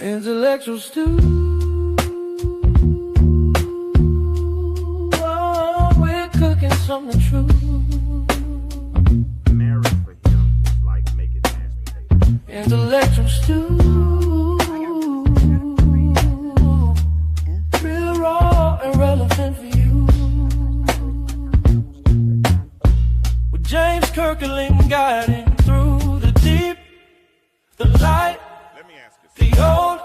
Intellectual stew. Oh, we're cooking something true. Marriage for him is like making mashed potatoes. Intellectual stew. Real raw and relevant for you. With James Kirkland guiding through the deep, the light, Let me ask you the old,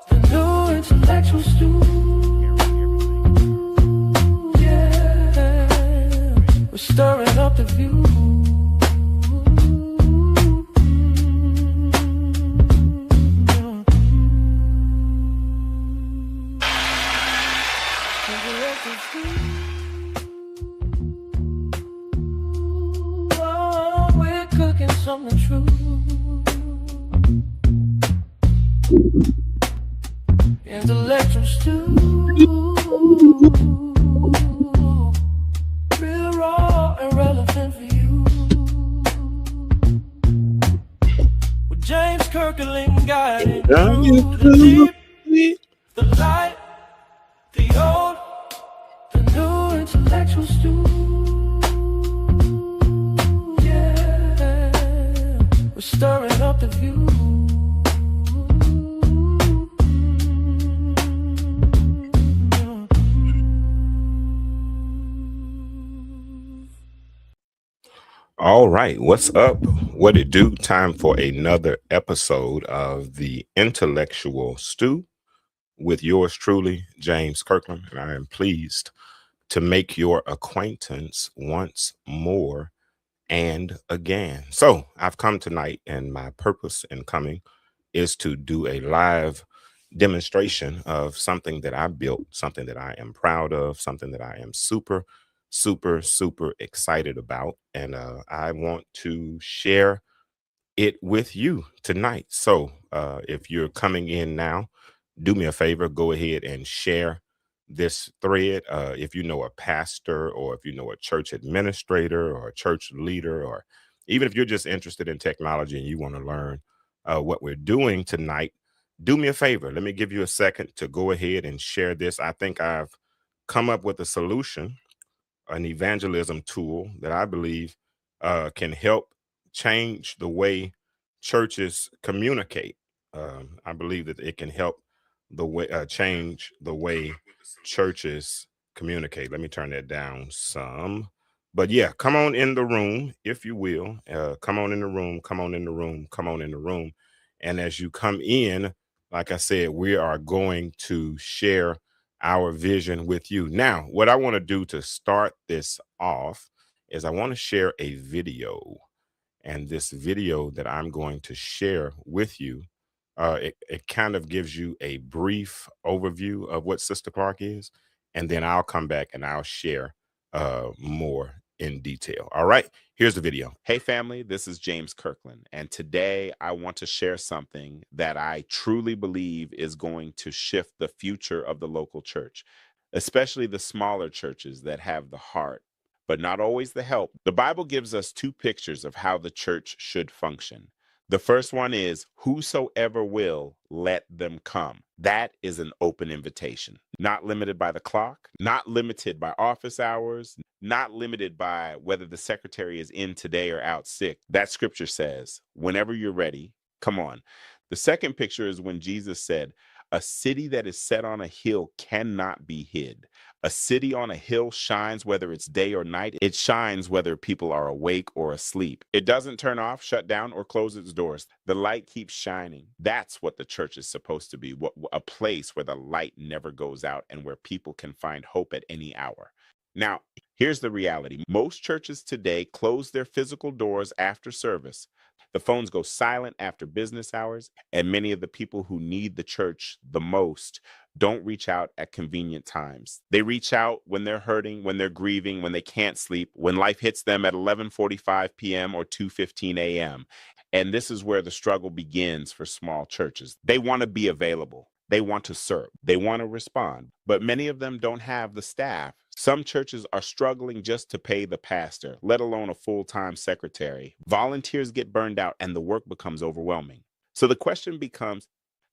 the new. Intellectual stew. Yeah, we're stirring up the view. Oh, we're cooking something true. Intellectual stew. Real raw and relevant for you. With James Kirkland guiding through the deep, the light, the old, the new. Intellectual stew. Yeah, we're stirring up the view. All right, what's up? What it do? Time for another episode of the Intellectual Stew with yours truly, James Kirkland, and I am pleased to make your acquaintance once more and again. So I've come tonight, and my purpose in coming is to do a live demonstration of something that I built, something that I am proud of, something that I am super excited about, and I want to share it with you tonight. So if you're coming in now, do me a favor, go ahead and share this thread. If you know a pastor, or if you know a church administrator or a church leader, or even if you're just interested in technology and you want to learn what we're doing tonight, do me a favor. Let me give you a second to go ahead and share this. I think I've come up with a solution, an evangelism tool that I believe can help change the way churches communicate. I believe that it can help the way change the way churches communicate. Let me turn that down some. But yeah, come on in the room, if you will. Come on in the room, come on in the room, come on in the room. And as you come in, like I said, we are going to share our vision with you. Now, what I want to do to start this off is I want to share a video. And this video that I'm going to share with you, it kind of gives you a brief overview of what Sister Clark is. And then I'll come back and I'll share more in detail. All right, here's the video. Hey family, this is James Kirkland, and today I want to share something that I truly believe is going to shift the future of the local church, especially the smaller churches that have the heart, but not always the help. The Bible gives us two pictures of how the church should function. The first one is, whosoever will, let them come. That is an open invitation, not limited by the clock, not limited by office hours, not limited by whether the secretary is in today or out sick. That scripture says, whenever you're ready, come on. The second picture is when Jesus said, a city that is set on a hill cannot be hid. A city on a hill shines whether it's day or night. It shines whether people are awake or asleep. It doesn't turn off, shut down, or close its doors. The light keeps shining. That's what the church is supposed to be, a place where the light never goes out and where people can find hope at any hour. Now, here's the reality. Most churches today close their physical doors after service. The phones go silent after business hours, and many of the people who need the church the most don't reach out at convenient times. They reach out when they're hurting, when they're grieving, when they can't sleep, when life hits them at 11:45 p.m. or 2:15 a.m. And this is where the struggle begins for small churches. They want to be available. They want to serve. They want to respond. But many of them don't have the staff. Some churches are struggling just to pay the pastor, let alone a full-time secretary. Volunteers get burned out and the work becomes overwhelming. So the question becomes,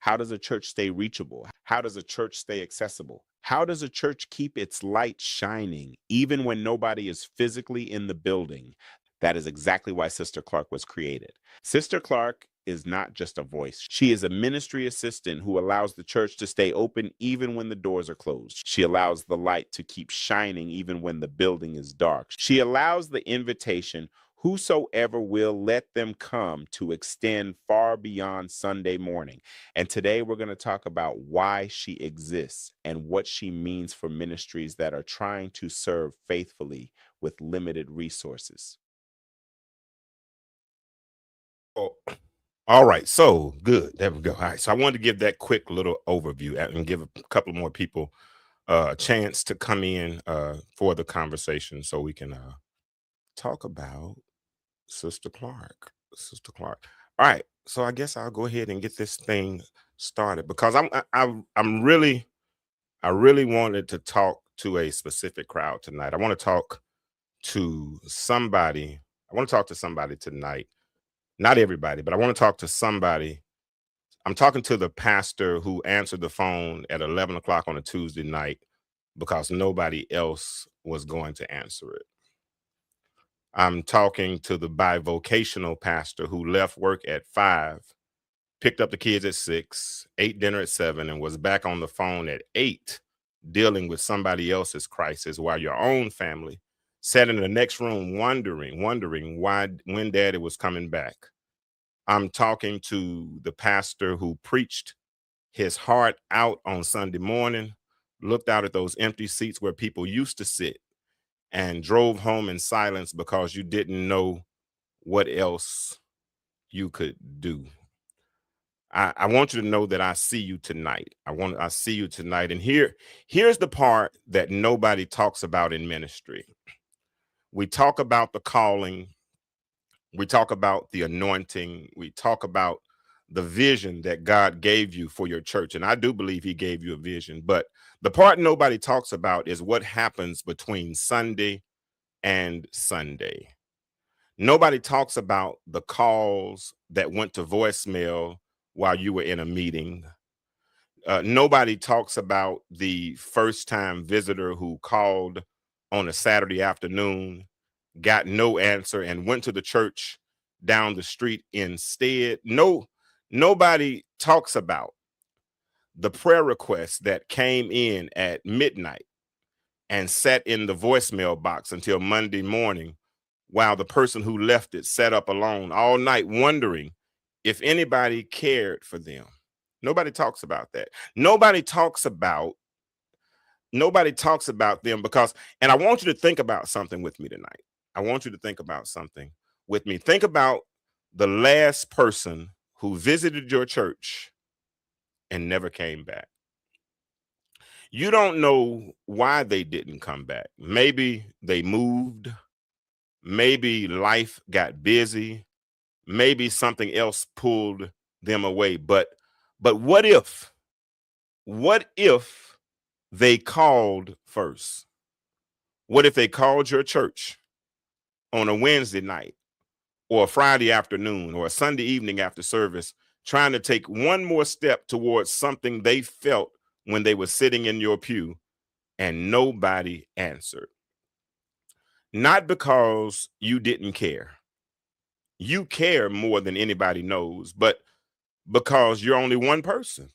How does a church stay reachable? How does a church stay accessible? How does a church keep its light shining even when nobody is physically in the building? That is exactly why Sister Clark was created. Sister Clark is not just a voice. She is a ministry assistant who allows the church to stay open even when the doors are closed. She allows the light to keep shining even when the building is dark. She allows the invitation, whosoever will, let them come, to extend far beyond Sunday morning. And today we're going to talk about why she exists and what she means for ministries that are trying to serve faithfully with limited resources. Oh, all right. So good. There we go. All right. So I wanted to give that quick little overview and give a couple more people a chance to come in for the conversation so we can talk about Sister Clark. Sister Clark. All right. So I guess I'll go ahead and get this thing started because I'm really I really wanted to talk to a specific crowd tonight. I want to talk to somebody. I want to talk to somebody tonight. Not everybody, but I want to talk to somebody. I'm talking to the pastor who answered the phone at 11 o'clock on a Tuesday night because nobody else was going to answer it. I'm talking to the bivocational pastor who left work at 5, picked up the kids at 6, ate dinner at 7, and was back on the phone at 8 dealing with somebody else's crisis while your own family sat in the next room wondering why, when daddy was coming back. I'm talking to the pastor who preached his heart out on Sunday morning, looked out at those empty seats where people used to sit, and drove home in silence because you didn't know what else you could do. I want you to know that I see you tonight. I see you tonight. And here's the part that nobody talks about in ministry. We talk about the calling, we talk about the anointing, we talk about the vision that God gave you for your church. And I do believe he gave you a vision, but the part nobody talks about is what happens between Sunday and Sunday. Nobody talks about the calls that went to voicemail while you were in a meeting. Nobody talks about the first time visitor who called on a Saturday afternoon, got no answer, and went to the church down the street instead. Nobody talks about the prayer requests that came in at midnight and sat in the voicemail box until Monday morning while the person who left it sat up alone all night wondering if anybody cared for them. Nobody talks about that. Nobody talks about them because, and I want you to think about something with me tonight. I want you to think about something with me. Think about the last person who visited your church and never came back. You don't know why they didn't come back. Maybe they moved. Maybe life got busy. Maybe something else pulled them away. But what if they called first? What if they called your church on a Wednesday night or a Friday afternoon or a Sunday evening after service, trying to take one more step towards something they felt when they were sitting in your pew and nobody answered? Not because you didn't care. You care more than anybody knows, but because you're only one person.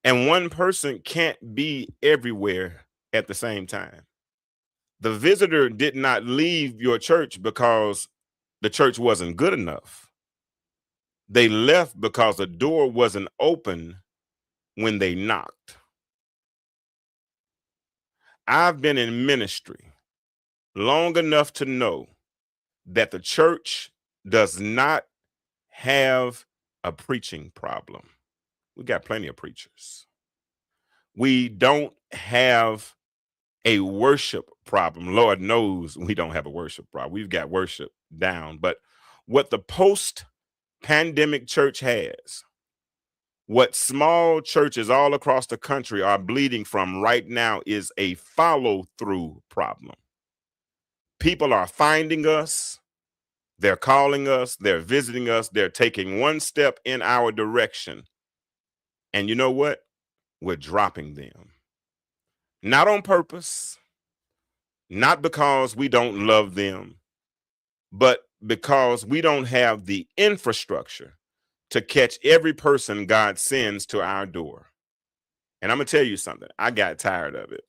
And one person can't be everywhere at the same time. The visitor did not leave your church because the church wasn't good enough. They left because the door wasn't open when they knocked. I've been in ministry long enough to know that the church does not have a preaching problem. We got plenty of preachers. We don't have a worship problem. Lord knows we don't have a worship problem. We've got worship down. But what the post-pandemic church has, what small churches all across the country are bleeding from right now, is a follow-through problem. People are finding us, they're calling us, they're visiting us, they're taking one step in our direction, And you know what? We're dropping them. Not on purpose, not because we don't love them, but because we don't have the infrastructure to catch every person God sends to our door. And I'm going to tell you something. I got tired of it.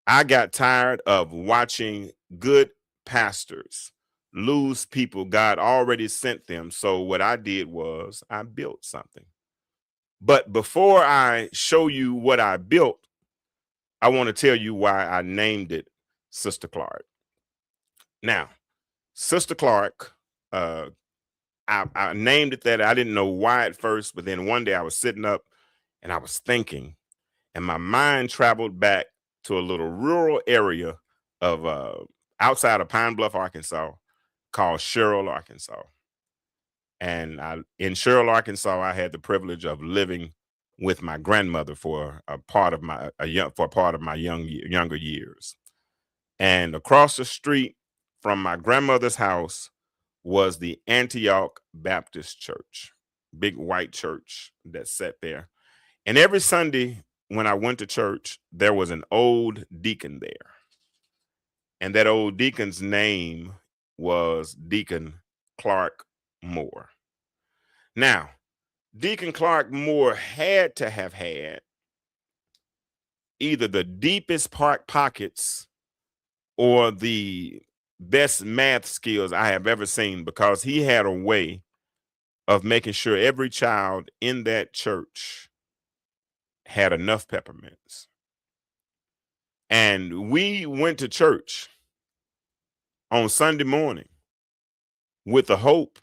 I got tired of watching good pastors lose people God already sent them. So what I did was I built something. But before I show you what I built, I want to tell you why I named it Sister Clark. Now, Sister Clark, I named it that. I didn't know why at first, but then one day I was sitting up and I was thinking, and my mind traveled back to a little rural area of outside of Pine Bluff, Arkansas, called Sherrill, Arkansas. And in Sherrill, Arkansas, I had the privilege of living with my grandmother for a part of my younger years. And across the street from my grandmother's house was the Antioch Baptist Church, big white church that sat there. And every Sunday when I went to church, there was an old deacon there. And that old deacon's name was Deacon Clark Moore. Now, Deacon Clark Moore had to have had either the deepest pockets or the best math skills I have ever seen, because he had a way of making sure every child in that church had enough peppermints. And we went to church on Sunday morning with the hope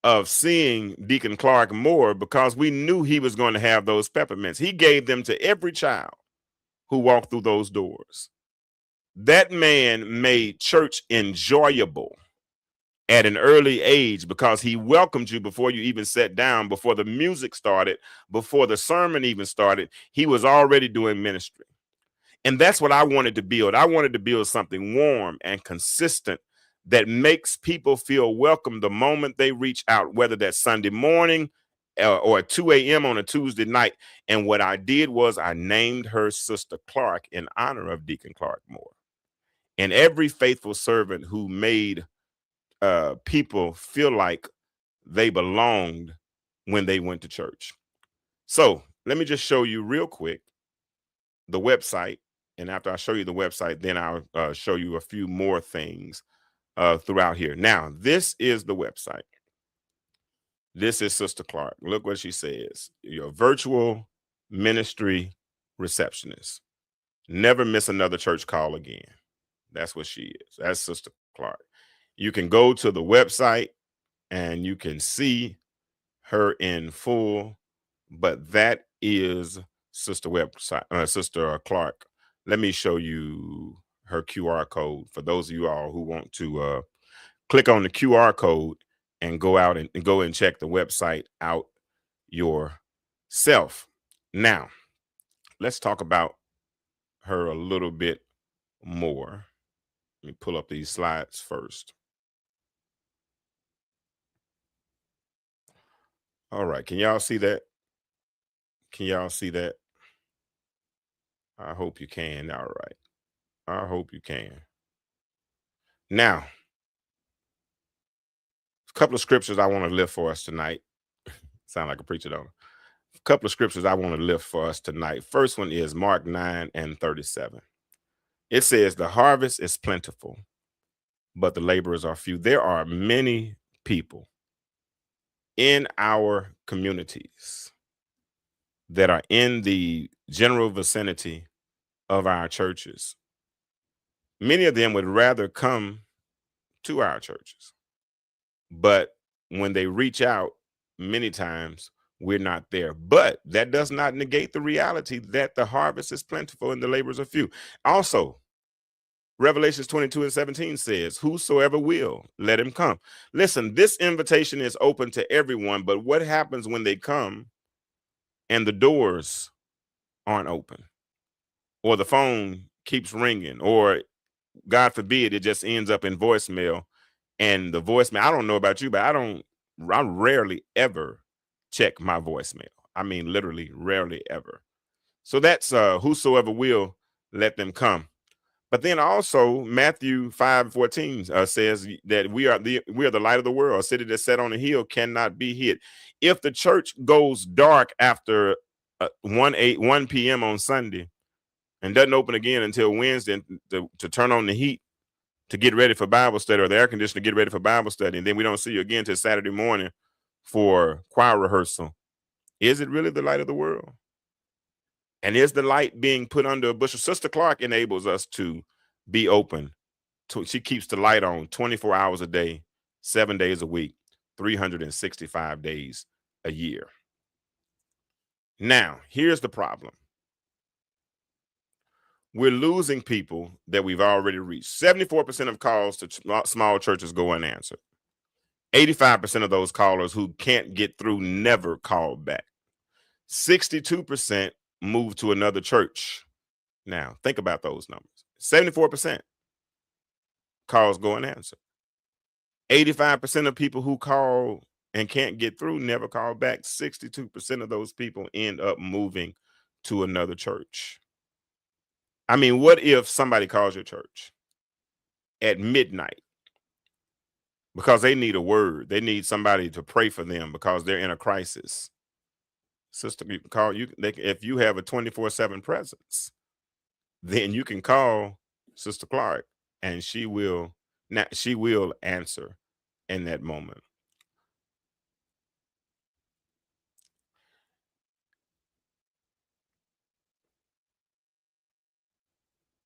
of seeing Deacon Clark Moore, because we knew he was going to have those peppermints. He gave them to every child who walked through those doors. That man made church enjoyable at an early age, because he welcomed you before you even sat down, before the music started, before the sermon even started. He was already doing ministry. And that's what I wanted to build. I wanted to build something warm and consistent that makes people feel welcome the moment they reach out, whether that's Sunday morning or at 2 a.m. on a Tuesday night. And what I did was I named her Sister Clark in honor of Deacon Clark Moore. And every faithful servant who made people feel like they belonged when they went to church. So let me just show you real quick the website. And after I show you the website, then I'll show you a few more things throughout here. Now, this is the website. This is Sister Clark. Look what she says. Your virtual ministry receptionist. Never miss another church call again. That's what she is. That's Sister Clark. You can go to the website and you can see her in full, but that is Sister Clark. Let me show you her QR code for those of you all who want to click on the QR code and go out and go and check the website out yourself. Now, let's talk about her a little bit more. Let me pull up these slides first. All right. Can y'all see that? Can y'all see that? I hope you can. All right. I hope you can. Now, a couple of scriptures I want to lift for us tonight. Sound like a preacher, don't I? A couple of scriptures I want to lift for us tonight. First one is Mark 9:37. It says, the harvest is plentiful, but the laborers are few. There are many people in our communities that are in the general vicinity of our churches. Many of them would rather come to our churches, but when they reach out, many times we're not there. But that does not negate the reality that the harvest is plentiful and the laborers are few. Also, Revelations 22:17 says, whosoever will, let him come. Listen, this invitation is open to everyone, but what happens when they come and the doors aren't open, or the phone keeps ringing, or God forbid, it just ends up in voicemail, and the voicemail, I don't know about you, but I rarely ever check my voicemail. I mean, literally, rarely ever. So that's whosoever will, let them come. But then also Matthew 5:14 says that we are the light of the world. A city that's set on a hill cannot be hid. If the church goes dark after 1 p.m. on Sunday and doesn't open again until Wednesday to turn on the heat to get ready for Bible study, or the air conditioner to get ready for Bible study, and then we don't see you again till Saturday morning for choir rehearsal, is it really the light of the world? And is the light being put under a bushel? Sister Clark enables us to be open. She keeps the light on 24 hours a day, 7 days a week, 365 days a year. Now, here's the problem. We're losing people that we've already reached. 74% of calls to small churches go unanswered. 85% of those callers who can't get through never call back. 62% move to another church. Now, think about those numbers. 74% calls go unanswered. 85% of people who call and can't get through never call back. 62% of those people end up moving to another church. I mean, what if somebody calls your church at midnight because they need a word? They need somebody to pray for them because they're in a crisis. Sister, you can call you. If you have a 24/7 presence, then you can call Sister Clark, and she will answer in that moment.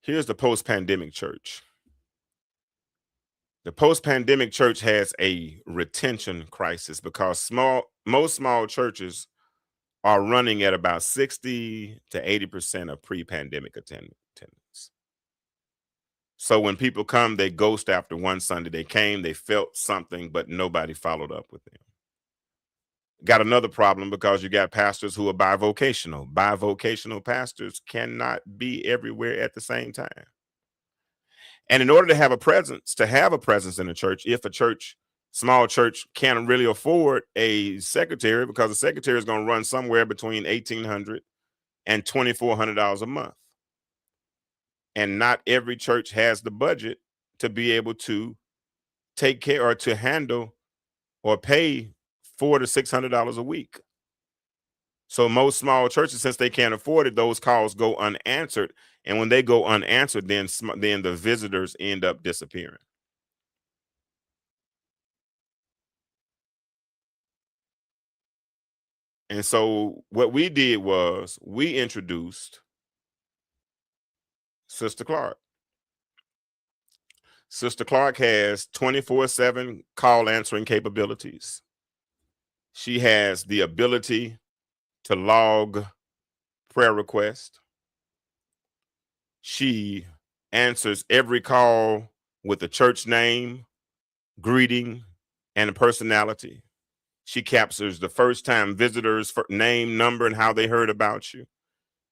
Here's the post-pandemic church. The post-pandemic church has a retention crisis because most small churches are running at about 60 to 80% of pre-pandemic attendance. So when people come, they ghost after one Sunday. They came, they felt something, but nobody followed up with them. Got another problem because you got pastors who are bivocational. Bivocational pastors cannot be everywhere at the same time. And in order to have a presence in a church, if a small church can't really afford a secretary, because the secretary is going to run somewhere between $1,800 and $2,400 a month. And not every church has the budget to be able to take care or to handle or pay $400 to $600 a week. So most small churches, since they can't afford it, those calls go unanswered. And when they go unanswered, then the visitors end up disappearing. And so what we did was we introduced Sister Clark. Sister Clark has 24/7 call answering capabilities. She has the ability to log prayer requests. She answers every call with a church name, greeting, and a personality. She captures the first-time visitors' name, number, and how they heard about you.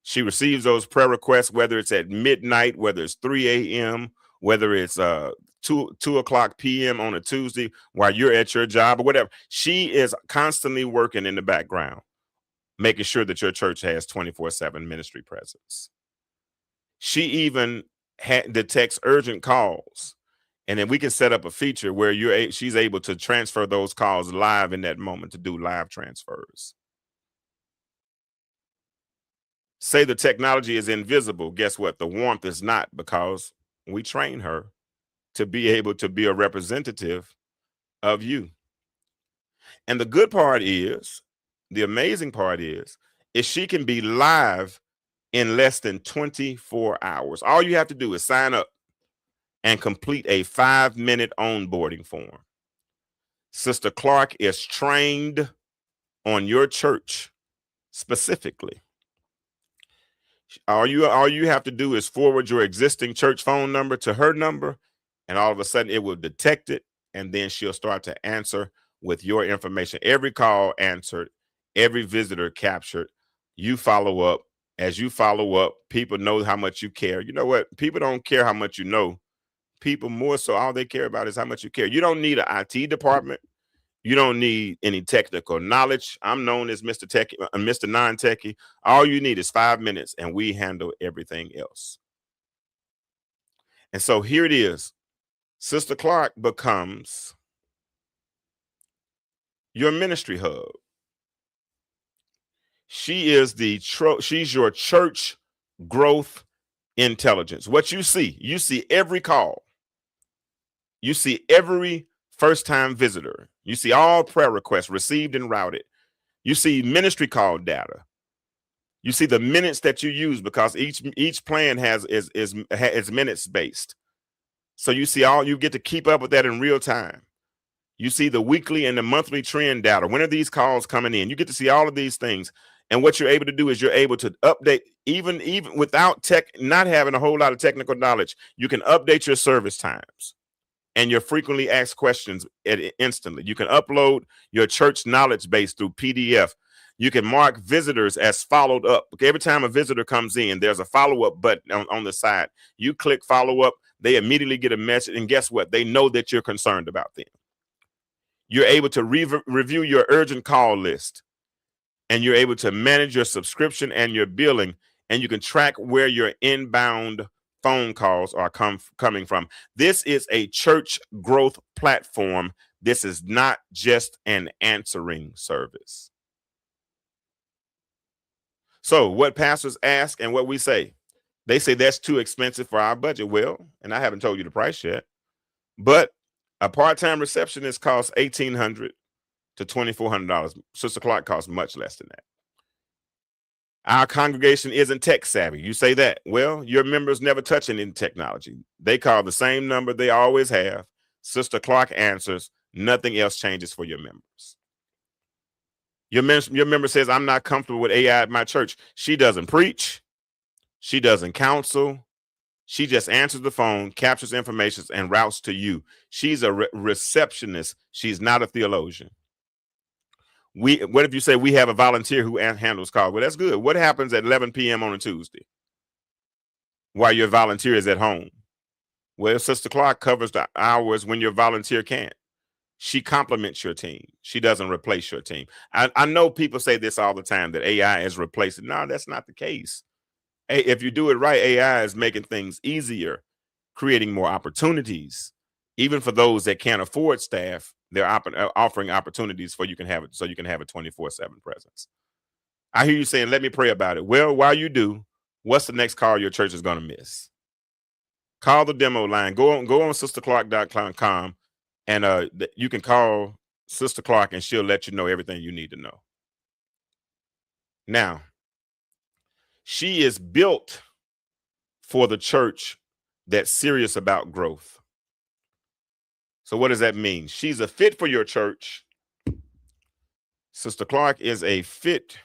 She receives those prayer requests, whether it's at midnight, whether it's 3 a.m., whether it's 2 o'clock p.m. on a Tuesday while you're at your job or whatever. She is constantly working in the background, making sure that your church has 24/7 ministry presence. She even detects urgent calls. And then we can set up a feature where she's able to transfer those calls live in that moment, to do live transfers. Say the technology is invisible. Guess what? The warmth is not, because we train her to be able to be a representative of you. And the good part is, the amazing part is she can be live in less than 24 hours. All you have to do is sign up and complete a 5-minute onboarding form. Sister Clark is trained on your church specifically. All you have to do is forward your existing church phone number to her number, and all of a sudden it will detect it, and then she'll start to answer with your information. Every call answered, every visitor captured. You follow up. As you follow up, people know how much you care. You know what? People don't care how much you know. People more so, all they care about is how much you care. You don't need an IT department. You don't need any technical knowledge. I'm known as Mr. Techie, Mr. Non-Techie. All you need is 5 minutes and we handle everything else. And so here it is. Sister Clark becomes your ministry hub. She is she's your church growth intelligence. What you see every call. You see every first-time visitor. You see all prayer requests received and routed. You see ministry call data. You see the minutes that you use, because each plan is minutes based. So you see you get to keep up with that in real time. You see the weekly and the monthly trend data. When are these calls coming in? You get to see all of these things. And what you're able to do is you're able to update, even without not having a whole lot of technical knowledge, you can update your service times and your frequently asked questions instantly. You can upload your church knowledge base through PDF. You can mark visitors as followed up. Okay, every time a visitor comes in, there's a follow-up button on the side. You click follow up, they immediately get a message, and guess what? They know that you're concerned about them. You're able to review your urgent call list, and you're able to manage your subscription and your billing, and you can track where your inbound phone calls are coming from. This is a church growth platform. This is not just an answering service. So what pastors ask and what we say, they say that's too expensive for our budget. Well, and I haven't told you the price yet, but a part-time receptionist costs $1,800 to $2,400. Sister Clark costs much less than that. Our congregation isn't tech savvy. You say that. Well, your members never touch any technology. They call the same number they always have. Sister Clark answers. Nothing else changes for your members. Your member says, I'm not comfortable with AI at my church. She doesn't preach. She doesn't counsel. She just answers the phone, captures information, and routes to you. She's a receptionist. She's not a theologian. What if you say we have a volunteer who handles calls? Well, that's good. What happens at 11 p.m. on a Tuesday while your volunteer is at home? Well, Sister Clark covers the hours when your volunteer can't. She complements your team. She doesn't replace your team. I know people say this all the time, that AI is replacing. No, that's not the case. If you do it right, AI is making things easier, creating more opportunities. Even for those that can't afford staff, they're offering opportunities so you can have a 24/7 presence. I hear you saying, let me pray about it. Well, while you do, what's the next call your church is going to miss? Call the demo line. Go on sisterclark.com, and you can call Sister Clark and she'll let you know everything you need to know. Now, she is built for the church that's serious about growth. So what does that mean? She's a fit for your church. Sister Clark is a fit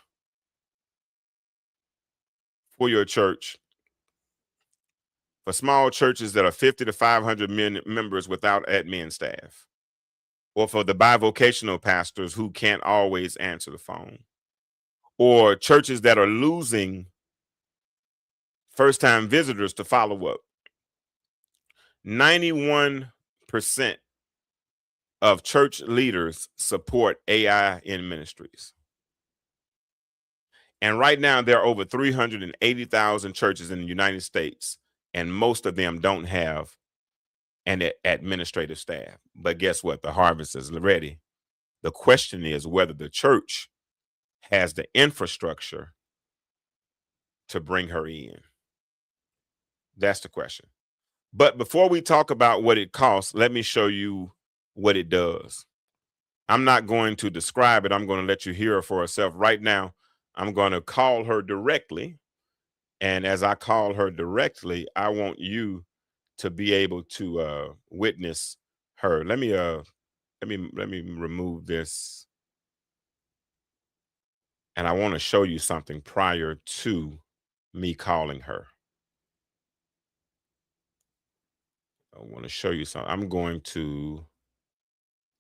for your church for small churches that are 50 to 500 members without admin staff, or for the bivocational pastors who can't always answer the phone, or churches that are losing first-time visitors to follow up. 91% of church leaders support AI in ministries. And right now, there are over 380,000 churches in the United States, and most of them don't have an administrative staff. But guess what? The harvest is ready. The question is whether the church has the infrastructure to bring her in. That's the question. But before we talk about what it costs, let me show you what it does. I'm not going to describe it. I'm going to let you hear her for herself. Right now, I'm going to call her directly. And as I call her directly, I want you to be able to witness her. Let me remove this. And I want to show you something prior to me calling her. I want to show you something. I'm going to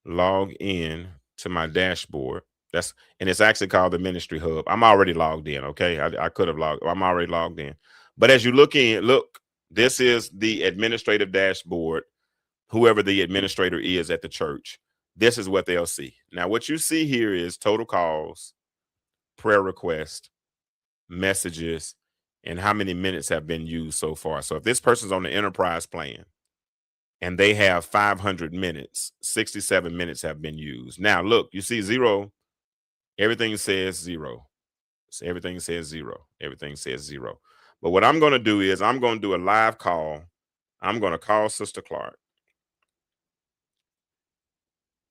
log in to my dashboard. And it's actually called the Ministry Hub. I'm already logged in. Okay. I could have I'm already logged in. But as you look, this is the administrative dashboard, whoever the administrator is at the church. this is what they'll see. Now, what you see here is total calls, prayer requests, messages, and how many minutes have been used so far. So if this person's on the enterprise plan and they have 500 minutes, 67 minutes have been used. Now, look, you see zero. Everything says zero. So everything says zero. Everything says zero. But what I'm going to do is I'm going to do a live call. I'm going to call Sister Clark.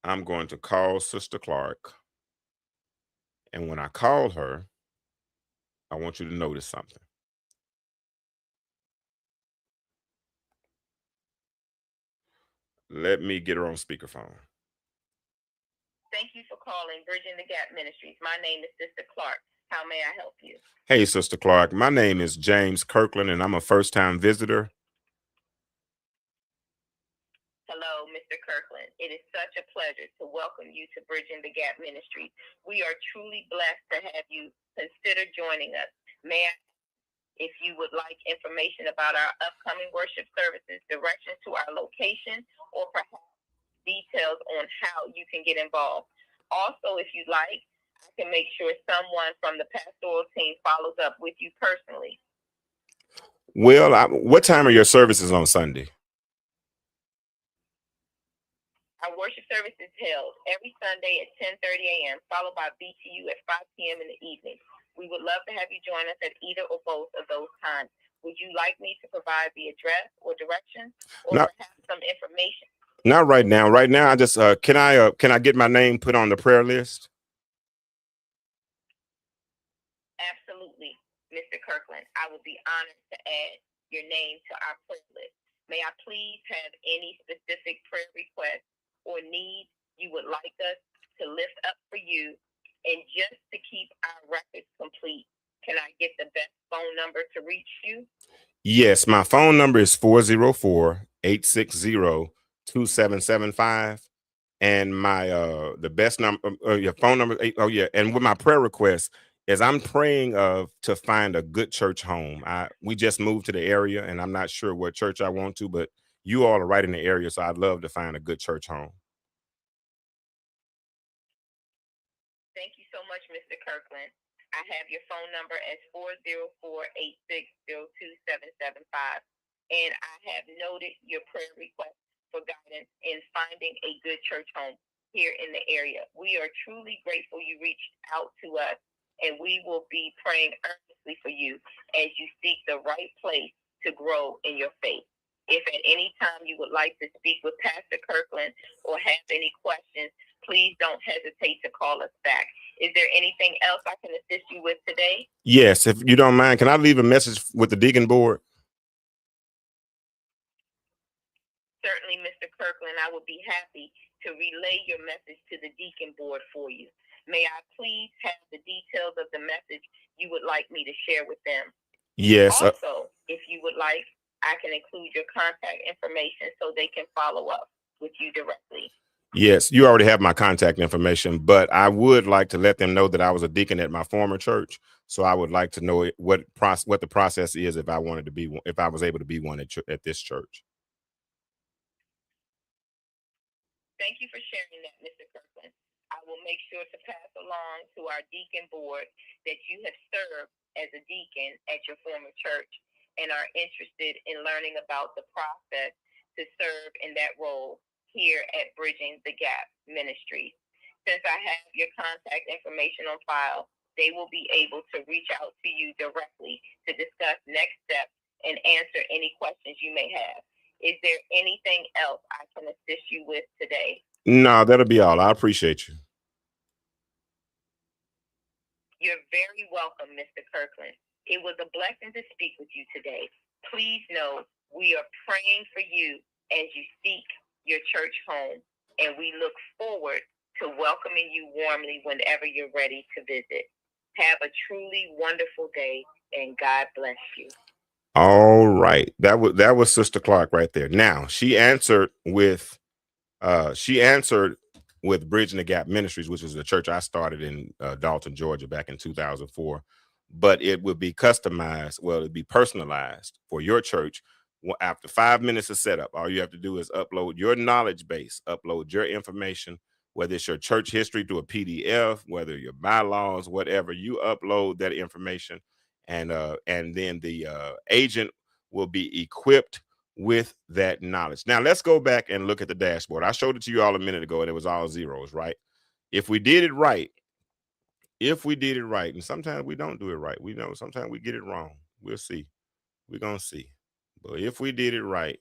I'm going to call Sister Clark. And when I call her, I want you to notice something. Let me get her on speakerphone. Thank you for calling Bridging the Gap Ministries. My name is Sister Clark. How may I help you? Hey, Sister Clark. My name is James Kirkland, and I'm a first-time visitor. Hello, Mr. Kirkland. It is such a pleasure to welcome you to Bridging the Gap Ministries. We are truly blessed to have you consider joining us. May I, if you would like information about our upcoming worship services, directions to our location, or perhaps details on how you can get involved. Also, if you'd like, I can make sure someone from the pastoral team follows up with you personally. Well, what time are your services on Sunday? Our worship service is held every Sunday at 10:30 a.m., followed by BTU at 5 p.m. in the evening. We would love to have you join us at either or both of those times. Would you like me to provide the address or directions, or perhaps some information? Not right now. Right now, I just can I get my name put on the prayer list? Absolutely, Mr. Kirkland. I would be honored to add your name to our prayer list. May I please have any specific prayer requests or needs you would like us to lift up for you? And just to keep our records complete, can I get the best phone number to reach you? Yes, my phone number is 404-860-2775. And my the best number your phone number. Oh yeah, and with my prayer request is I'm praying to find a good church home. We just moved to the area, and I'm not sure what church I want to, but you all are right in the area, so I'd love to find a good church home. Thank you so much, Mr. Kirkland. I have your phone number as 404-860-2775, and I have noted your prayer request for guidance in finding a good church home here in the area. We are truly grateful you reached out to us, and we will be praying earnestly for you as you seek the right place to grow in your faith. If at any time you would like to speak with Pastor Kirkland or have any questions, please don't hesitate to call us back. Is there anything else I can assist you with today? Yes, if you don't mind, can I leave a message with the deacon board? Certainly, Mr. Kirkland, I would be happy to relay your message to the deacon board for you. May I please have the details of the message you would like me to share with them? Yes. Also, if you would like, I can include your contact information so they can follow up with you directly. Yes, you already have my contact information, but I would like to let them know that I was a deacon at my former church. So I would like to know what the process is if I wanted to be one, if I was able to be one at this church. Thank you for sharing that, Mr. Kirkland. I will make sure to pass along to our deacon board that you have served as a deacon at your former church and are interested in learning about the process to serve in that role here at Bridging the Gap Ministries. Since I have your contact information on file, they will be able to reach out to you directly to discuss next steps and answer any questions you may have. Is there anything else I can assist you with today? No, that'll be all. I appreciate you. You're very welcome, Mr. Kirkland. It was a blessing to speak with you today. Please know we are praying for you as you seek your church home, and we look forward to welcoming you warmly whenever you're ready to visit. Have a truly wonderful day, and God bless you. All right. That was Sister Clark right there. Now, she answered with Bridging the Gap Ministries, which is the church I started in Dalton, Georgia back in 2004. But it would be customized. Well, it'd be personalized for your church. After 5 minutes of setup, all you have to do is upload your knowledge base, upload your information whether it's your church history to a PDF, whether your bylaws, whatever, you upload that information, and then the agent will be equipped with that knowledge. Now let's go back and look at the dashboard. I showed it to you all a minute ago, and it was all zeros, right? If we did it right, and sometimes we don't do it right, we know sometimes we get it wrong. We'll see. We're gonna see. But if we did it right,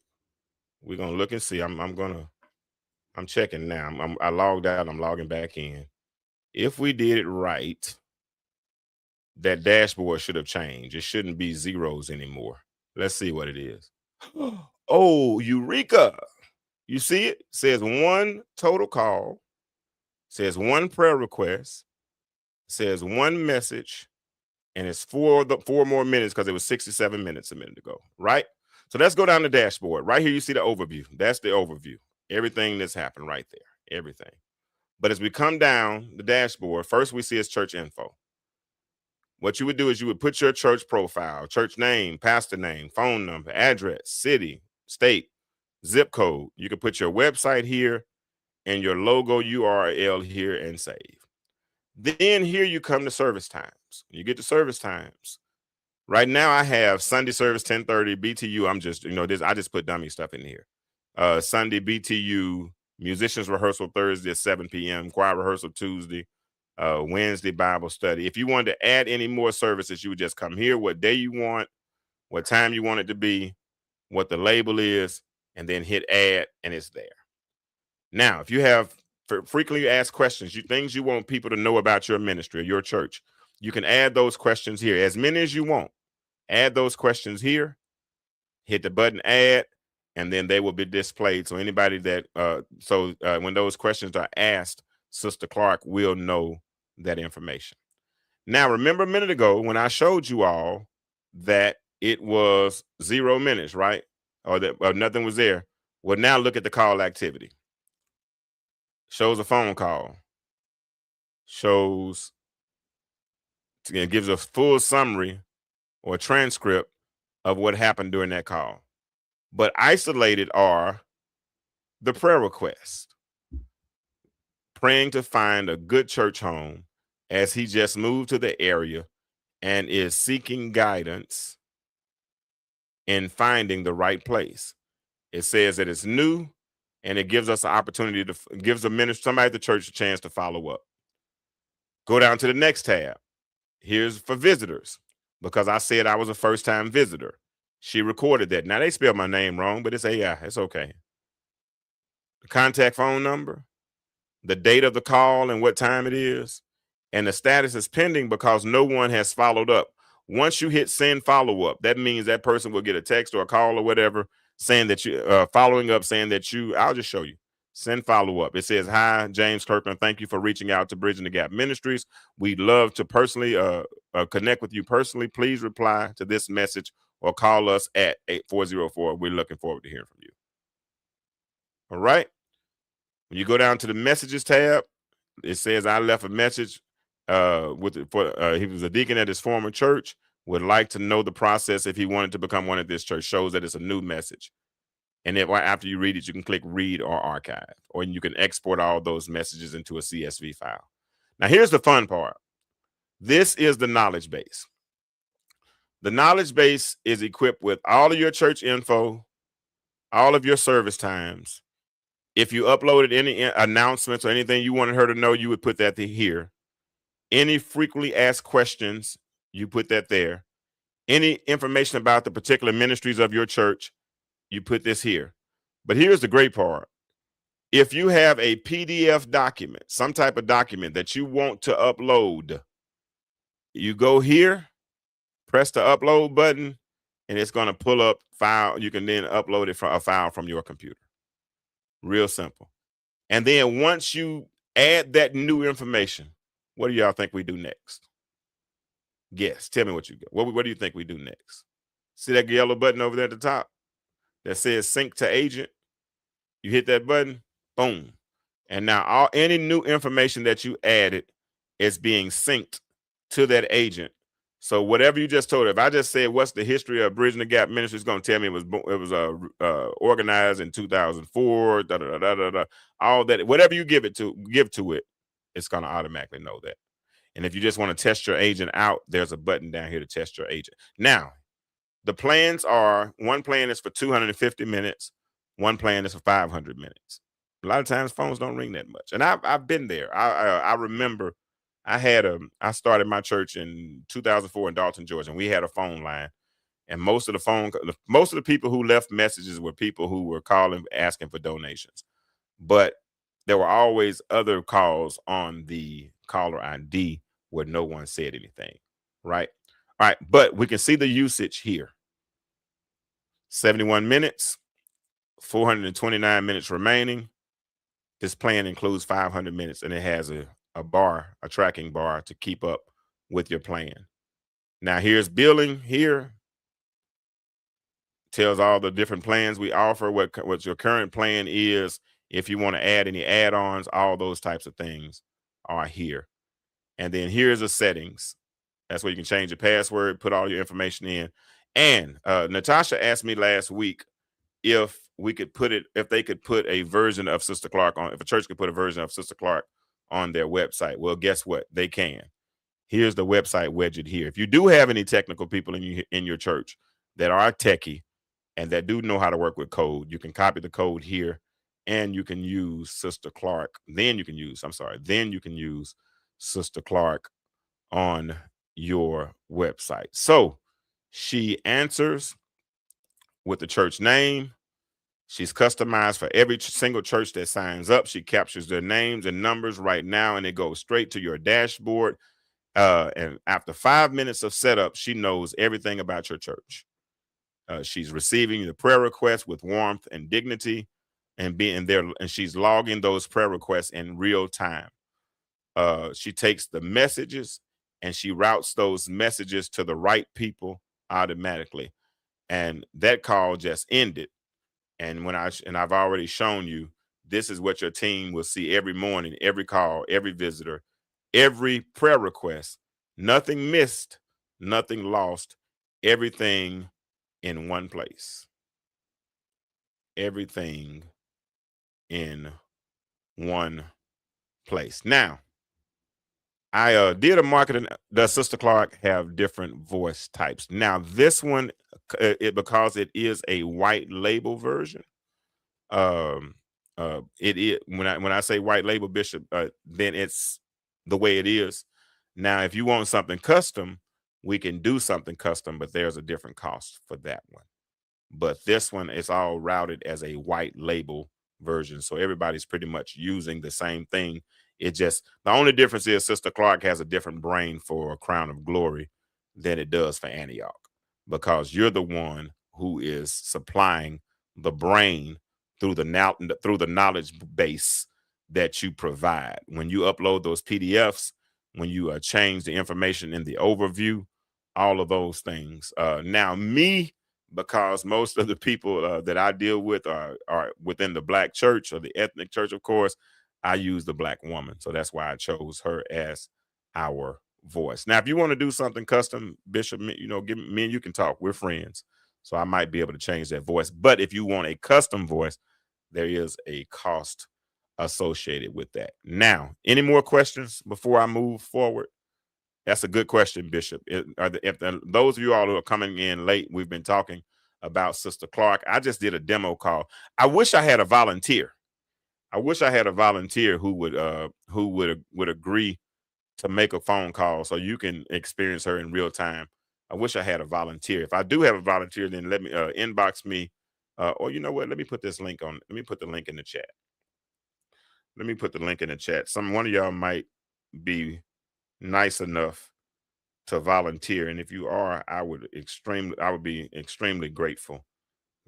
we're gonna look and see. I'm checking now. I logged out. I'm logging back in. If we did it right, that dashboard should have changed. It shouldn't be zeros anymore. Let's see what it is. Oh, Eureka! You see it? It says 1 total call. It says 1 prayer request. It says 1 message, and it's 4 more minutes because it was 67 minutes a minute ago, right? So let's go down the dashboard. Right here, you see the overview. That's the overview. Everything that's happened right there, everything. But as we come down the dashboard, first we see is church info. What you would do is you would put your church profile, church name, pastor name, phone number, address, city, state, zip code. You can put your website here and your logo URL here and save. Then here you come to service times. You get to service times. Right now I have Sunday service 10:30 BTU. I'm just, I just put dummy stuff in here. Sunday BTU, musicians rehearsal Thursday at 7 p.m., choir rehearsal Tuesday, Wednesday Bible study. If you wanted to add any more services, you would just come here, what day you want, what time you want it to be, what the label is, and then hit add, and it's there. Now, if you have frequently asked questions, things you want people to know about your ministry or your church, you can add those questions here, as many as you want. Add those questions here, hit the button add, and then they will be displayed. So anybody that, when those questions are asked, Sister Clark will know that information. Now, remember a minute ago when I showed you all that it was 0 minutes, right? Or that nothing was there. Well, now look at the call activity. Shows a phone call. It gives a full summary or transcript of what happened during that call. But isolated are the prayer requests. Praying to find a good church home as he just moved to the area and is seeking guidance in finding the right place. It says that it's new, and it gives us an opportunity gives somebody at the church a chance to follow up. Go down to the next tab. Here's for visitors, because I said I was a first-time visitor. She recorded that. Now they spelled my name wrong, but it's AI. It's okay. The contact phone number, the date of the call and what time it is, and the status is pending because no one has followed up. Once you hit send follow-up, that means that person will get a text or a call or whatever saying that you following up, saying that I'll just show you. Send follow-up. It says, "Hi, James Kirkland. Thank you for reaching out to Bridging the Gap Ministries. We'd love to personally connect with you personally. Please reply to this message or call us at 8404. We're looking forward to hearing from you." All right. When you go down to the messages tab, it says, "I left a message he was a deacon at his former church, would like to know the process if he wanted to become one at this church." Shows that it's a new message. And then after you read it, you can click read or archive, or you can export all those messages into a CSV file. Now, here's the fun part. This is the knowledge base. The knowledge base is equipped with all of your church info, all of your service times. If you uploaded any announcements or anything you wanted her to know, you would put that here. Any frequently asked questions, you put that there. Any information about the particular ministries of your church, you put this here. But here's the great part. If you have a PDF document, some type of document that you want to upload, you go here, press the upload button, and it's going to pull up file. You can then upload it from a file from your computer. Real simple. And then once you add that new information, what do y'all think we do next? Guess. Tell me what you got. What do you think we do next? See that yellow button over there at the top that says sync to agent? You hit that button, boom. And now any new information that you added is being synced to that agent So whatever you just told her, if I just said what's the history of Bridging the Gap Ministry, it's going to tell me it was organized in 2004, da, da, da, da, da, all that. Whatever you give to it, it's going to automatically know that. And if you just want to test your agent out, there's a button down here to test your agent. Now, the plans are, one plan is for 250 minutes, one plan is for 500 minutes. A lot of times phones don't ring that much. And I've been there. I remember I started my church in 2004 in Dalton, Georgia, and we had a phone line. And most of the people who left messages were people who were calling, asking for donations. But there were always other calls on the caller ID where no one said anything, right? All right, but we can see the usage here. 71 minutes, 429 minutes remaining. This plan includes 500 minutes, and it has a tracking bar to keep up with your plan. Now here's billing here. Tells all the different plans we offer, what your current plan is. If you want to add any add-ons, all those types of things are here. And then here's the settings. That's where you can change your password, put all your information in. And Natasha asked me last week if they could put a version of Sister Clark on, if a church could put a version of Sister Clark on their website. Well, guess what? They can. Here's the website widget here. If you do have any technical people in your church that are techie and that do know how to work with code, you can copy the code here and you can use Sister Clark. Then you can use Sister Clark on your website. So she answers with the church name. She's customized for every single church that signs up. She captures their names and numbers right now, and it goes straight to your dashboard. And after 5 minutes of setup, she knows everything about your church. She's receiving the prayer requests with warmth and dignity, and she's logging those prayer requests in real time. She takes the messages and she routes those messages to the right people automatically. And that call just ended. And I've already shown you, this is what your team will see every morning, every call, every visitor, every prayer request, nothing missed, nothing lost, everything in one place. Everything in one place. Now, I did a marketing. Does Sister Clark have different voice types? Now, this one, because it is a white label version. It is when I say white label, Bishop, then it's the way it is. Now, if you want something custom, we can do something custom, but there's a different cost for that one. But this one is all routed as a white label version, so everybody's pretty much using the same thing. It just, the only difference is Sister Clark has a different brain for Crown of Glory than it does for Antioch, because you're the one who is supplying the brain through the knowledge base that you provide. When you upload those PDFs, when you change the information in the overview, all of those things. Now me, because most of the people that I deal with are within the Black church or the ethnic church, of course, I use the Black woman. So that's why I chose her as our voice. Now, if you want to do something custom, Bishop, me and you can talk. We're friends. So I might be able to change that voice. But if you want a custom voice, there is a cost associated with that. Now, any more questions before I move forward? That's a good question, Bishop. Those of you all who are coming in late, we've been talking about Sister Clark. I just did a demo call. I wish I had a volunteer. I wish I had a volunteer who would agree to make a phone call so you can experience her in real time. I wish I had a volunteer. If I do have a volunteer, then let me inbox me. Or you know what? Let me put this link on. Let me put the link in the chat. Let me put the link in the chat. One of y'all might be nice enough to volunteer, and if you are, I would be extremely grateful.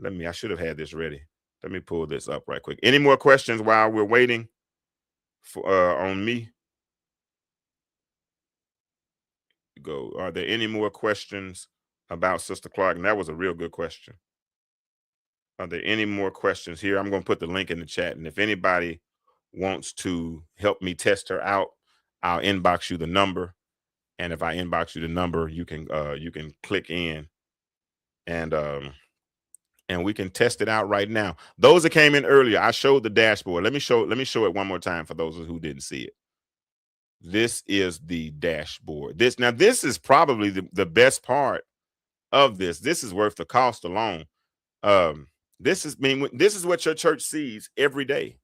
I should have had this ready. Let me pull this up right quick. Any more questions while we're waiting for on me? Go. Are there any more questions about Sister Clark? And that was a real good question. Are there any more questions here? I'm going to put the link in the chat, and if anybody wants to help me test her out, I'll inbox you the number, And if I inbox you the number, you can click in and we can test it out right now. Those that came in earlier, I showed the dashboard. Let me show it one more time for those who didn't see it. This is the dashboard. This is probably the best part of this. This is worth the cost alone. This is what your church sees every day.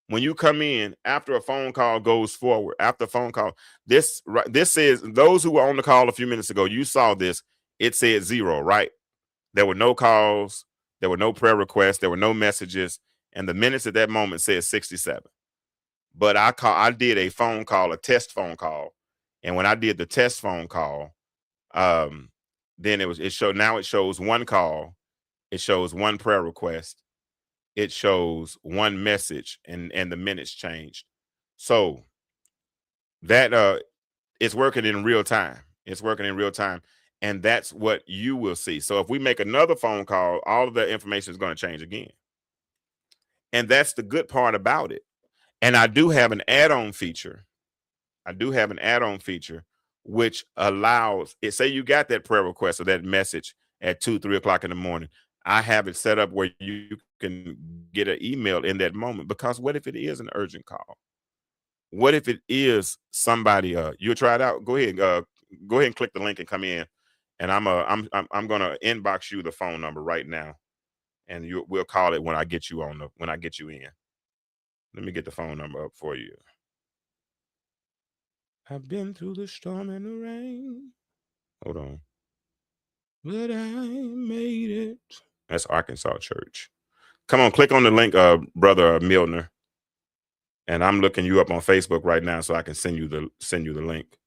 When you come in after a phone call goes forward, after a phone call, this says those who were on the call a few minutes ago, you saw this. It said 0, right? There were no calls, there were no prayer requests, there were no messages, and the minutes at that moment said 67. But I did a phone call, a test phone call, and when I did the test phone call, then it shows one call, it shows one prayer request, it shows one message, and the minutes changed. So that it's working in real time. It's working in real time. And that's what you will see. So if we make another phone call, all of the information is going to change again. And that's the good part about it. And I do have an add-on feature. Which allows it. Say you got that prayer request or that message at 2, 3 o'clock in the morning. I have it set up where you can get an email in that moment, because what if it is an urgent call? What if it is somebody? You'll try it out. Go ahead and click the link and come in. And I'm gonna inbox you the phone number right now, and we'll call it when I get you in. Let me get the phone number up for you. I've been through the storm and the rain. Hold on. But I made it. That's Arkansas Church. Come on, click on the link, Brother Milner. And I'm looking you up on Facebook right now so I can send you the link.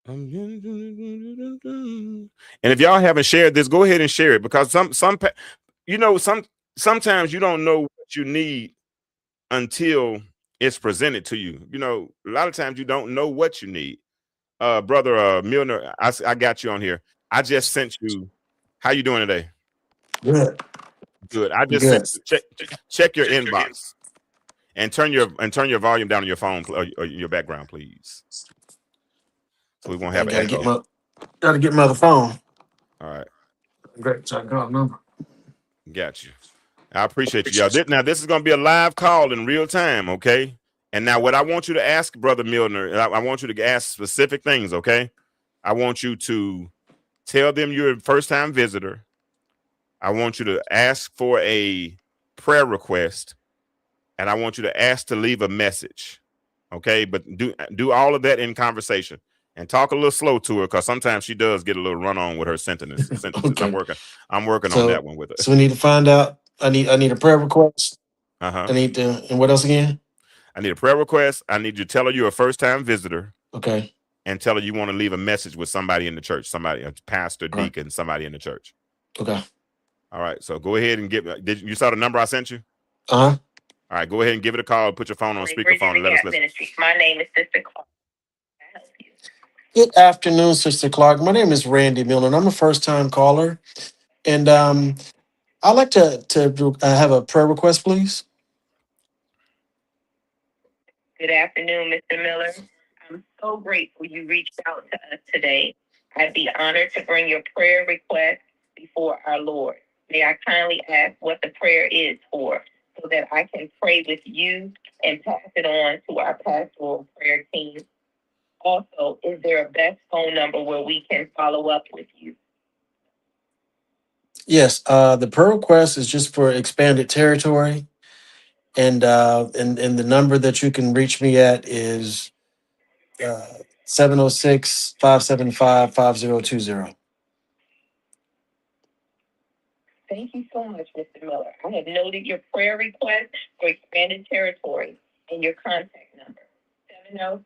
And if y'all haven't shared this, go ahead and share it, because sometimes you don't know what you need until it's presented to you. A lot of times you don't know what you need. Brother Milner, I got you on here. I just sent you. How you doing today? Good. I just sent you. Check your inbox and turn your volume down on your phone or your background, please. So we won't have an echo. Gotta get my other phone. All right. Great. So I got a number. Got you. I appreciate you, y'all. Now this is gonna be a live call in real time, okay? And now what I want you to ask, Brother Milner, I want you to ask specific things, okay? I want you to tell them you're a first-time visitor. I want you to ask for a prayer request, and I want you to ask to leave a message, okay? But do all of that in conversation, and talk a little slow to her, because sometimes she does get a little run on with her sentences. Okay. I'm working on that one with her. So we need to find out. I need a prayer request. Uh-huh. And what else again? I need a prayer request. I need you to tell her you're a first-time visitor. Okay. And tell her you want to leave a message with somebody in the church, a pastor, deacon, somebody in the church. Okay. All right. So go ahead and you saw the number I sent you? Uh-huh. All right. Go ahead and give it a call. Put your phone on speakerphone and let us listen. Ministries. My name is Sister Clark. Can I help you? Good afternoon, Sister Clark. My name is Randy Milner, and I'm a first-time caller. And I'd like to have a prayer request, please. Good afternoon, Mr. Miller. I'm so grateful you reached out to us today. I'd be honored to bring your prayer request before our Lord. May I kindly ask what the prayer is for, so that I can pray with you and pass it on to our pastoral prayer team. Also, is there a best phone number where we can follow up with you? Yes. The prayer request is just for expanded territory. And the number that you can reach me at is 706-575-5020. Thank you so much, Mr. Miller. I have noted your prayer request for expanded territory and your contact number,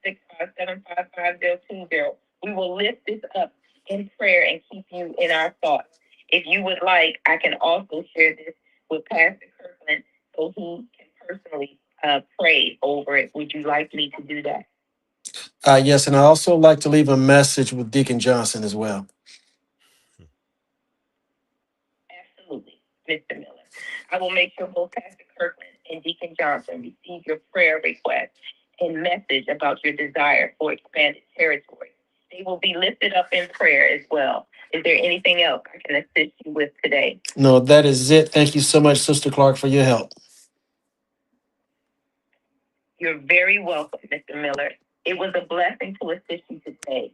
706-575-5020. We will lift this up in prayer and keep you in our thoughts. If you would like, I can also share this with Pastor Kirkland so he can personally pray over it. Would you like me to do that? Yes, and I also like to leave a message with Deacon Johnson as well. Absolutely, Mr. Miller. I will make sure both Pastor Kirkland and Deacon Johnson receive your prayer request and message about your desire for expanded territory. They will be lifted up in prayer as well. Is there anything else I can assist you with today? No, that is it. Thank you so much, Sister Clark, for your help. You're very welcome, Mr. Miller. It was a blessing to assist you today.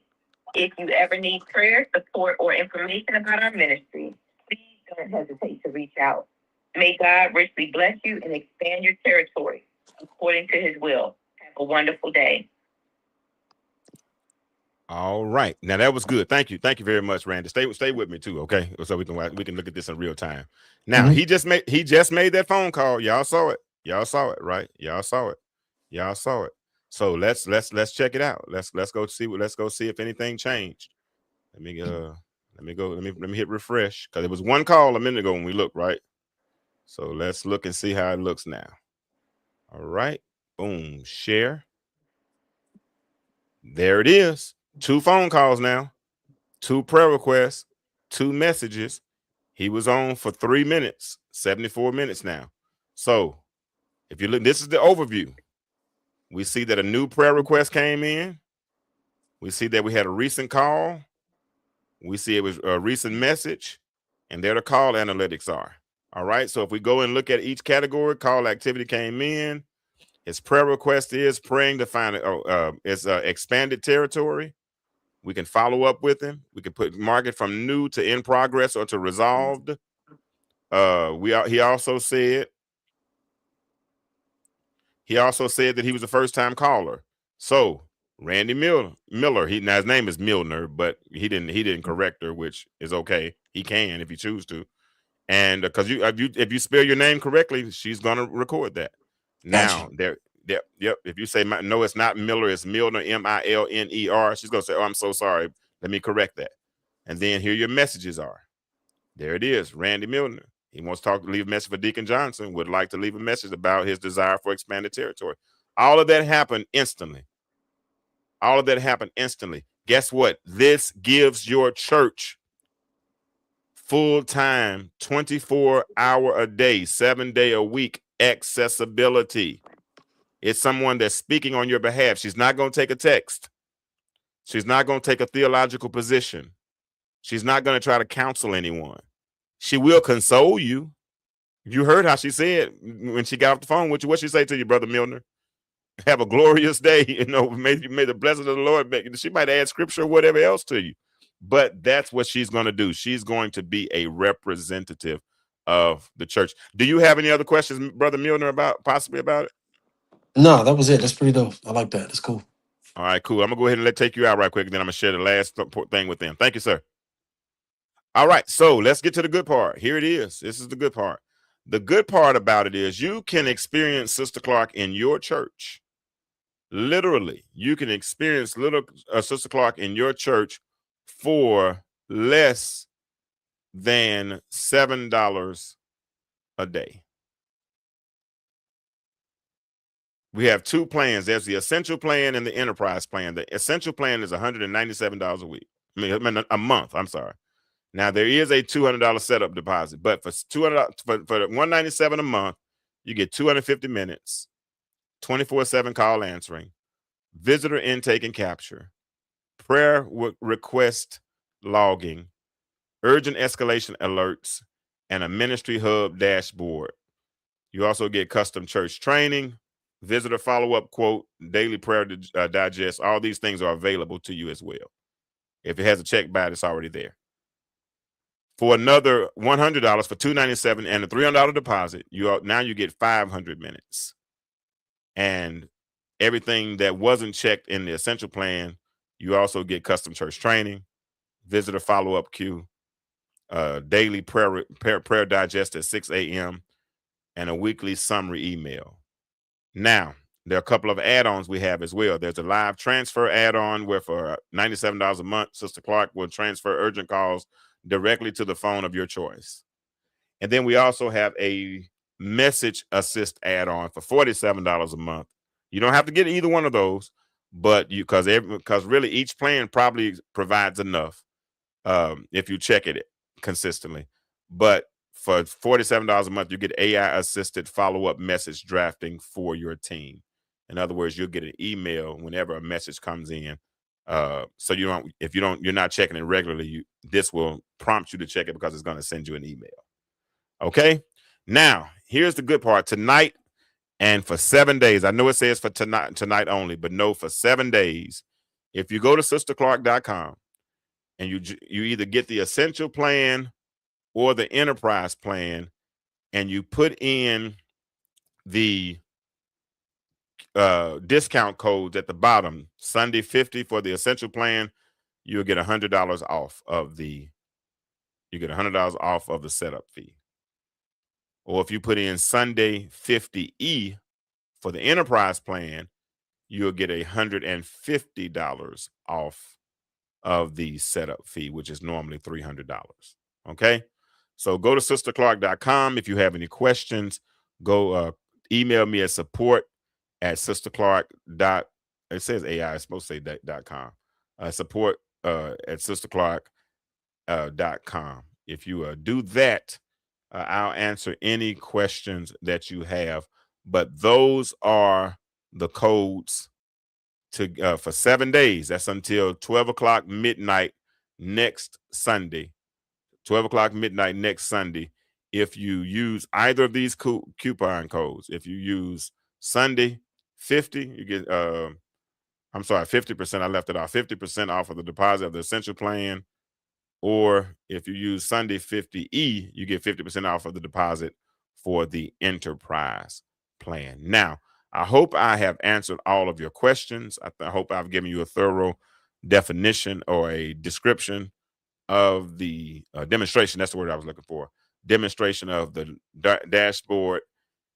If you ever need prayer, support, or information about our ministry, please don't hesitate to reach out. May God richly bless you and expand your territory according to his will. Have a wonderful day. All right. Now that was good. Thank you. Thank you very much, Randy. Stay with me too, okay? So we can look at this in real time. Now, he just made that phone call. Y'all saw it. Y'all saw it, right? Y'all saw it. Y'all saw it. So let's check it out. Let's go see if anything changed. Let me hit refresh, because it was one call a minute ago when we looked, right? So let's look and see how it looks now. All right. Boom. Share. There it is. 2 phone calls now, 2 prayer requests, 2 messages. He was on for 3 minutes, 74 minutes now. So if you look, this is the overview. We see that a new prayer request came in. We see that we had a recent call. We see it was a recent message, and there the call analytics are. All right. So if we go and look at each category, call activity came in. His prayer request is praying to find it's expanded territory. We can follow up with him. We can mark it from new to in progress or to resolved. He also said that he was a first-time caller. So Randy Miller, now his name is Milner, but he didn't correct her, which is okay. He can if he choose to. And because if you spell your name correctly, she's gonna record that. Now Gotcha. Yep. If you say no, it's not Miller, it's Milner, Milner. She's gonna say, "Oh, I'm so sorry. Let me correct that." And then here your messages are. There it is, Randy Milner. He wants to leave a message for Deacon Johnson. Would like to leave a message about his desire for expanded territory. All of that happened instantly. Guess what? This gives your church full-time, 24-hour a day, 7-day a week accessibility. It's someone that's speaking on your behalf. She's not going to take a text. She's not going to take a theological position. She's not going to try to counsel anyone. She will console you. You heard how she said when she got off the phone with you. What she say to you, Brother Milner? Have a glorious day. May the blessing of the Lord. She might add scripture or whatever else to you. But that's what she's going to do. She's going to be a representative of the church. Do you have any other questions, Brother Milner, possibly about it? No, that was it. That's pretty dope. I like that. That's cool. All right, cool. I'm going to go ahead and take you out right quick, and then I'm going to share the last thing with them. Thank you, sir. All right, so let's get to the good part. Here it is. This is the good part. The good part about it is you can experience Sister Clark in your church. Literally, you can experience Sister Clark in your church for less than $7 a day. We have 2 plans. There's the essential plan and the enterprise plan. The essential plan is $197 a week. A month. I'm sorry. Now there is a $200 setup deposit, but for $200 for $197 a month, you get 250 minutes, 24/7 call answering, visitor intake and capture, prayer request logging, urgent escalation alerts, and a ministry hub dashboard. You also get custom church training, visitor follow-up quote, daily prayer digest. All these things are available to you as well. If it has a check by it, it's already there. For another $100 for $297 and a $300 deposit, now you get 500 minutes. And everything that wasn't checked in the essential plan, you also get custom church training, visitor follow-up queue, daily prayer digest at 6 a.m., and a weekly summary email. Now, there are a couple of add-ons we have as well. There's a live transfer add-on where for $97 a month, Sister Clark will transfer urgent calls directly to the phone of your choice. And then we also have a message assist add-on for $47 a month. You don't have to get either one of those, but because really each plan probably provides enough if you check it consistently. But for $47 a month, you get AI assisted follow-up message drafting for your team. In other words, you'll get an email whenever a message comes in So you're not checking it regularly, this will prompt you to check it because it's going to send you an email. Okay. Now, here's the good part. Tonight and for 7 days, I know it says for tonight only, but no, for 7 days, if you go to sisterclark.com and you either get the essential plan or the enterprise plan, and you put in the discount codes at the bottom, Sunday 50 for the essential plan, you'll get $100 off of the setup fee. Or if you put in Sunday 50E for the enterprise plan, you'll get $150 off of the setup fee, which is normally $300. Okay. So go to sisterclark.com. If you have any questions, go email me at support@sisterclark. It says AI, it's supposed to say .com. Support at sisterclark.com. If you do that, I'll answer any questions that you have. But those are the codes to for 7 days. That's until 12 o'clock midnight next Sunday. 12 o'clock midnight next Sunday. If you use either of these coupon codes, if you use Sunday 50, you get 50%. I left it off. 50% off of the deposit of the essential plan. Or if you use Sunday 50E, you get 50% off of the deposit for the enterprise plan. Now, I hope I have answered all of your questions. I hope I've given you a thorough definition or a description of the demonstration. That's the word I was looking for. Demonstration of the dashboard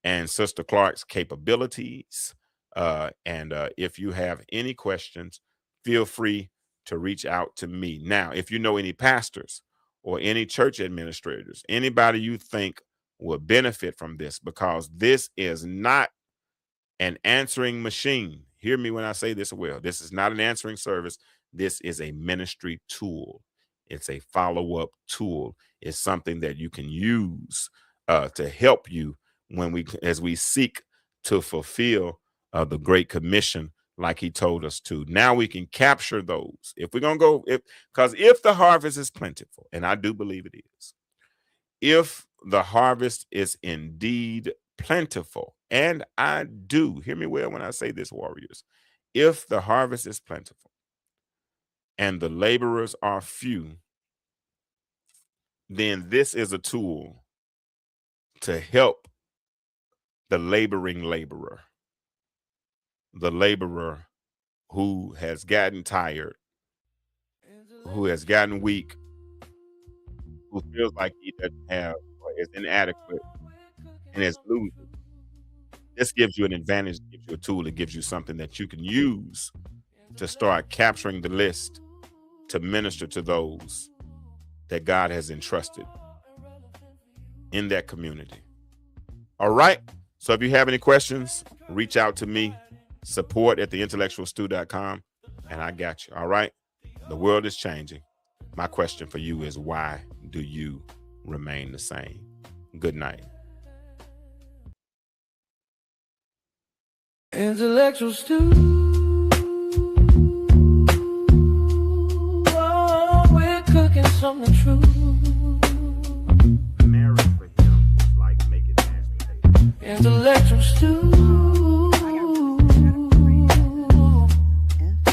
and Sister Clark's capabilities. And if you have any questions, feel free to reach out to me. Now, if you know any pastors or any church administrators, anybody you think will benefit from this, because this is not an answering machine. Hear me when I say this well. This is not an answering service. This is a ministry tool. It's a follow-up tool. It's something that you can use to help you as we seek to fulfill the Great Commission like he told us to. Now we can capture those. If we're going to go, because if the harvest is plentiful, and I do believe it is, if the harvest is indeed plentiful, and I do, hear me well when I say this, warriors, if the harvest is plentiful and the laborers are few, then this is a tool to help the laboring laborer, the laborer who has gotten tired, who has gotten weak, who feels like he doesn't have or is inadequate and is losing. This gives you an advantage, gives you a tool, it gives you something that you can use to start capturing the list to minister to those that God has entrusted in that community. All right. So if you have any questions, reach out to me, support@theintellectualstew.com, and I got you. All right. The world is changing. My question for you is, why do you remain the same? Good night. Intellectual stew. Oh, we're cooking something true. Marriage for him is like making mashed potatoes. Intellectual stew.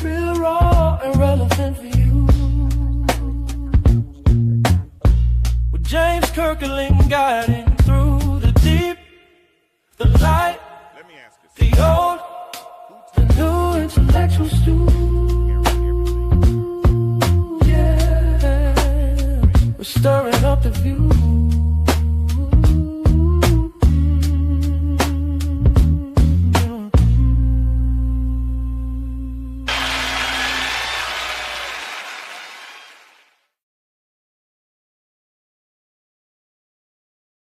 Real raw and relevant for you. With James Kirkland guiding through the deep, the light, Let me ask you the old, the new intellectual stew. Yeah, we're stirring up the view.